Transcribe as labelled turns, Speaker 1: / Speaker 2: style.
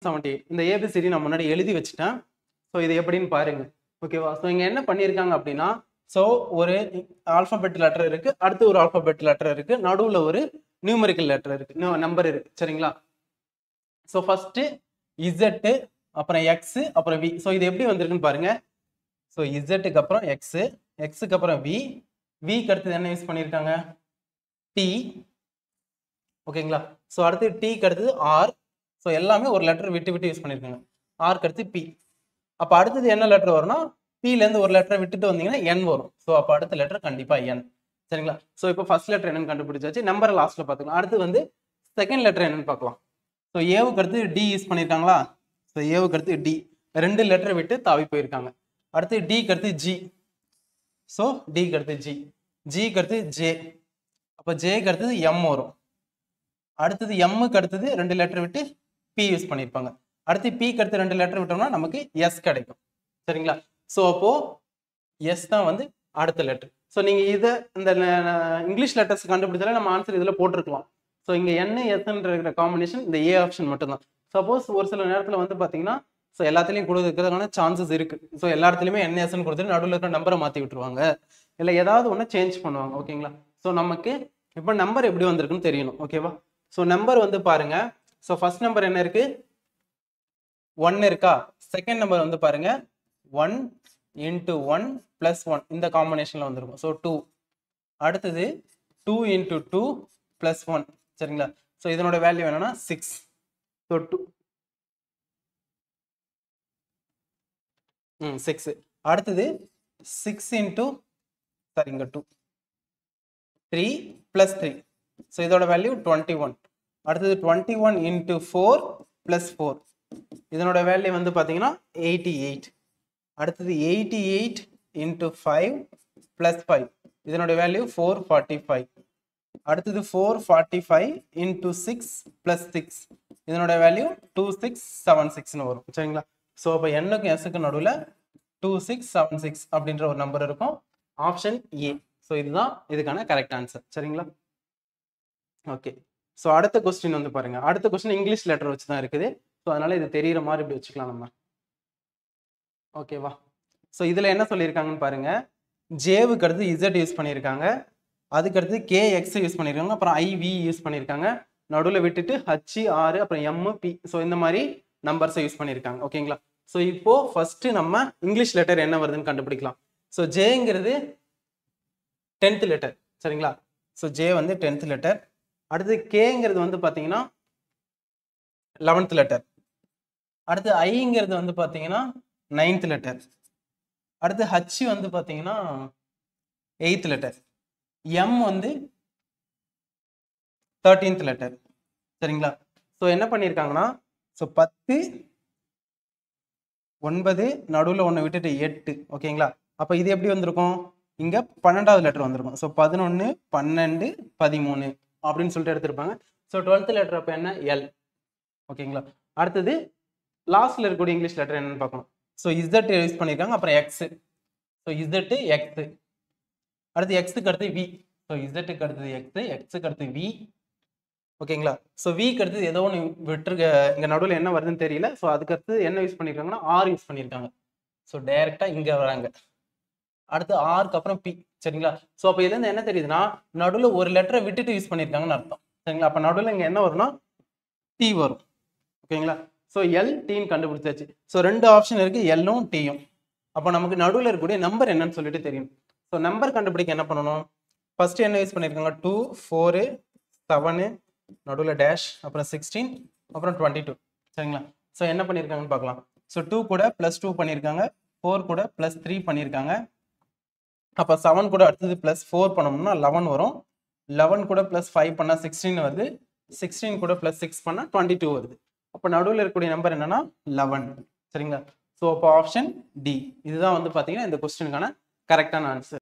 Speaker 1: 78 இந்த ஏபிசிடி நான் முன்னாடி எழுதி வச்சுட்டேன். ஸோ இது எப்படின்னு பாருங்க. ஓகேவா? ஸோ இங்க என்ன பண்ணியிருக்காங்க அப்படின்னா, ஸோ ஒரு ஆல்பபெட் லெட்டர் இருக்கு, அடுத்து ஒரு ஆல்பபெட் லெட்டர் இருக்கு, நடுவில் ஒரு நியூமரிக்கல் லெட்டர் இருக்கு, நம்பர் இருக்கு. சரிங்களா? ஸோ ஃபர்ஸ்ட் இசட், அப்புறம் எக்ஸ், அப்புறம் வி. ஸோ இது எப்படி வந்திருக்குன்னு பாருங்க. ஸோ இசட்டுக்கு அப்புறம் எக்ஸ், எக்ஸுக்கு அப்புறம் வி, விக்கு அடுத்தது என்ன யூஸ் பண்ணியிருக்காங்க? டி. ஓகேங்களா? ஸோ அடுத்து டிக்கு அடுத்தது ஆர். ஸோ எல்லாமே ஒரு லெட்டர் விட்டு விட்டு யூஸ் பண்ணியிருக்காங்க. ஆர்க்கு அடுத்து பி. அப்போ அடுத்தது என்ன லெட்டர் வரும்னா, பிலேருந்து ஒரு லெட்டரை விட்டுட்டு வந்தீங்கன்னா என் வரும். ஸோ அப்போ அடுத்த லெட்டர் கண்டிப்பாக என். சரிங்களா? ஸோ இப்போ ஃபர்ஸ்ட் லெட்டர் என்னன்னு கண்டுபிடிச்சாச்சு. நம்பரை லாஸ்ட்டில் பார்த்துக்கலாம். அடுத்து வந்து செகண்ட் லெட்டர் என்னன்னு பார்க்கலாம். ஸோ ஏவுக்கு அடுத்து டி யூஸ் பண்ணியிருக்காங்களா? ஸோ ஏவுக்கு அடுத்து டி, 2 லெட்டரை விட்டு தாவி போயிருக்காங்க. அடுத்து டிக்கு அடுத்து ஜி. ஸோ டிக்கு அடுத்து ஜி, ஜிக்கு அடுத்து ஜே, அப்போ ஜேக்கு அடுத்தது எம் வரும். அடுத்தது எம்முக்கு அடுத்தது 2 லெட்டர் விட்டு பி யூஸ் பண்ணியிருப்பாங்க. அடுத்து பிக்கு அடுத்து 2 லெட்டர் விட்டோம்னா நமக்கு எஸ் கிடைக்கும். சரிங்களா? ஸோ அப்போ எஸ் தான் வந்து அடுத்த லெட்டர். ஸோ நீங்க இதை இந்த இங்கிலீஷ் லெட்டர்ஸ் கண்டுபிடிச்சாலே நம்ம ஆன்சர் இதில் போட்டிருக்கலாம். ஸோ இங்கே என் எஸ்ன்ற இருக்கிற காம்பினேஷன் இந்த ஏ ஆப்ஷன் மட்டும்தான். சப்போஸ் ஒரு சில நேரத்தில் வந்து பார்த்தீங்கன்னா, ஸோ எல்லாத்துலேயும் கொடுக்கறதுக்கான சான்சஸ் இருக்கு. ஸோ எல்லா இடத்துலையுமே என்எஸ்ன்னு கொடுத்துட்டு நடுவில் இருக்கிற நம்பரை மாற்றி விட்டுருவாங்க, இல்லை ஏதாவது ஒன்று சேஞ்ச் பண்ணுவாங்க. ஓகேங்களா? ஸோ நமக்கு இப்போ நம்பர் எப்படி வந்திருக்குன்னு தெரியணும். ஓகேவா? ஸோ நம்பர் வந்து பாருங்க. ஸோ ஃபர்ஸ்ட் நம்பர் என்ன இருக்கு? 1 இருக்கா? செகண்ட் நம்பர் வந்து பாருங்க 1 into 1 plus 1 இந்த காம்பினேஷன்ல வந்திருக்கும். ஸோ 2. அடுத்தது 2 into 2 plus 1. சரிங்களா? ஸோ இதனோட வேல்யூ என்னன்னா 6. ஸோ 6. அடுத்தது 6 into இங்க 2, 3 plus 3. ஸோ இதோட வேல்யூ 21. அடுத்தது 21 into 4 plus 4. இதனோட வேல்யூ வந்து பார்த்தீங்கன்னா 88. அடுத்தது 88 into 5 plus 5. இதனோட வேல்யூ 445. அடுத்தது 445 into 6 plus 6. இதனோட வேல்யூ 2676 வரும். சரிங்களா? ஸோ அப்போ என்னுக்கு எஸ்க்கு நடுவில் 2676 அப்படின்ற ஒரு நம்பர் இருக்கும். Option A. ஸோ இதுதான் இதுக்கான கரெக்ட் ஆன்சர். சரிங்களா? ஓகே. ஸோ அடுத்த கொஸ்டின் வந்து பாருங்க. அடுத்த கொஸ்டின் இங்கிலீஷ் லெட்டர் வச்சு தான் இருக்குது. ஸோ அதனால இது தெரியுற மாதிரி இப்படி வச்சுக்கலாம் நம்ம. ஓகேவா? ஸோ இதில் என்ன சொல்லியிருக்காங்கன்னு பாருங்க. ஜேவுக்கு அடுத்து இசட் யூஸ் பண்ணியிருக்காங்க, அதுக்கடுத்து கேஎக்ஸ் யூஸ் பண்ணியிருக்காங்க, அப்புறம் ஐவி யூஸ் பண்ணியிருக்காங்க, நடுவில் விட்டுட்டு ஹச், ஆர், அப்புறம் எம், பி. ஸோ இந்த மாதிரி நம்பர்ஸை யூஸ் பண்ணியிருக்காங்க. ஓகேங்களா? ஸோ இப்போ ஃபர்ஸ்ட் நம்ம இங்கிலீஷ் லெட்டர் என்ன வருதுன்னு கண்டுபிடிக்கலாம். ஸோ ஜேங்கிறது 10th லெட்டர். சரிங்களா? ஸோ ஜே வந்து 10th லெட்டர். அடுத்து கேங்கிறது வந்து பார்த்தீங்கன்னா 11th லெட்டர். அடுத்து ஐங்கிறது வந்து பார்த்தீங்கன்னா 9th லெட்டர். அடுத்து ஹச் வந்து பார்த்தீங்கன்னா 8th லெட்டர். எம் வந்து 13th லெட்டர். சரிங்களா? ஸோ என்ன பண்ணியிருக்காங்கன்னா, ஸோ 10, 9, நடுவில் 1 விட்டுட்டு 8. ஓகேங்களா? அப்போ இது எப்படி வந்திருக்கும்? இங்கே 12வது லெட்டர் வந்திருக்கும். ஸோ 11, 12, 13 அப்படின்னு சொல்லிட்டு எடுத்திருப்பாங்க. ஸோ 12th லெட்டர் அப்போ என்ன? எல். ஓகேங்களா? அடுத்தது லாஸ்ட்ல இருக்கக்கூடிய இங்கிலீஷ் லெட்டர் என்னன்னு பார்க்கணும். ஸோ இசட் யூஸ் பண்ணியிருக்காங்க, அப்புறம் எக்ஸ். So Z X. அடுத்து எக்ஸுக்கு அடுத்து வி. ஸோ இசட்டுக்கு அடுத்தது எக்ஸ், எக்ஸுக்கு அடுத்து வி. ஓகேங்களா? ஸோ விக்கு அடுத்தது ஏதோ ஒன்று விட்டுருக்க, இங்கே நடுவில் என்ன வருதுன்னு தெரியல. ஸோ அதுக்கு அடுத்து என்ன யூஸ் பண்ணியிருக்காங்கன்னா ஆர் யூஸ் பண்ணியிருக்காங்க. ஸோ டைரெக்டாக இங்கே வராங்க. அடுத்து ஆருக்கு அப்புறம் பி. சரிங்களா? ஸோ அப்போ இதுலேருந்து என்ன தெரியுதுன்னா, நடுவில் ஒரு லெட்டரை விட்டுட்டு யூஸ் பண்ணியிருக்காங்கன்னு அர்த்தம். சரிங்களா? அப்போ நடுவில் இங்கே என்ன வரும்னா டி வரும். ஓகேங்களா? ஸோ எல், டின்னு கண்டுபிடிச்சாச்சு. ஸோ 2 ஆப்ஷன் இருக்கு, எல்லும் டியும். அப்போ நமக்கு நடுவில் இருக்கக்கூடிய நம்பர் என்னன்னு சொல்லிட்டு தெரியும். ஸோ நம்பர் கண்டுபிடிக்க என்ன பண்ணணும்? ஃபர்ஸ்ட் என்ன யூஸ் பண்ணியிருக்காங்க? 2, 4, 7, நடுவில் டேஷ், அப்புறம் 16, அப்புறம் 22. சரிங்களா? ஸோ என்ன பண்ணியிருக்காங்கன்னு பார்க்கலாம். ஸோ 2 கூட +2 பண்ணியிருக்காங்க, 4 கூட +3 பண்ணியிருக்காங்க. அப்போ 7 கூட அடுத்தது +4 பண்ணோம்னா 11 வரும். 11 கூட +5 பண்ணால் 16 வருது. 16 கூட +6 பண்ணால் 22 வருது. அப்போ நடுவில் இருக்கக்கூடிய நம்பர் என்னன்னா 11. சரிங்களா? ஸோ அப்போ ஆப்ஷன் டி இதுதான் வந்து பார்த்தீங்கன்னா இந்த கொஸ்டினுக்கான கரெக்டான ஆன்சர்.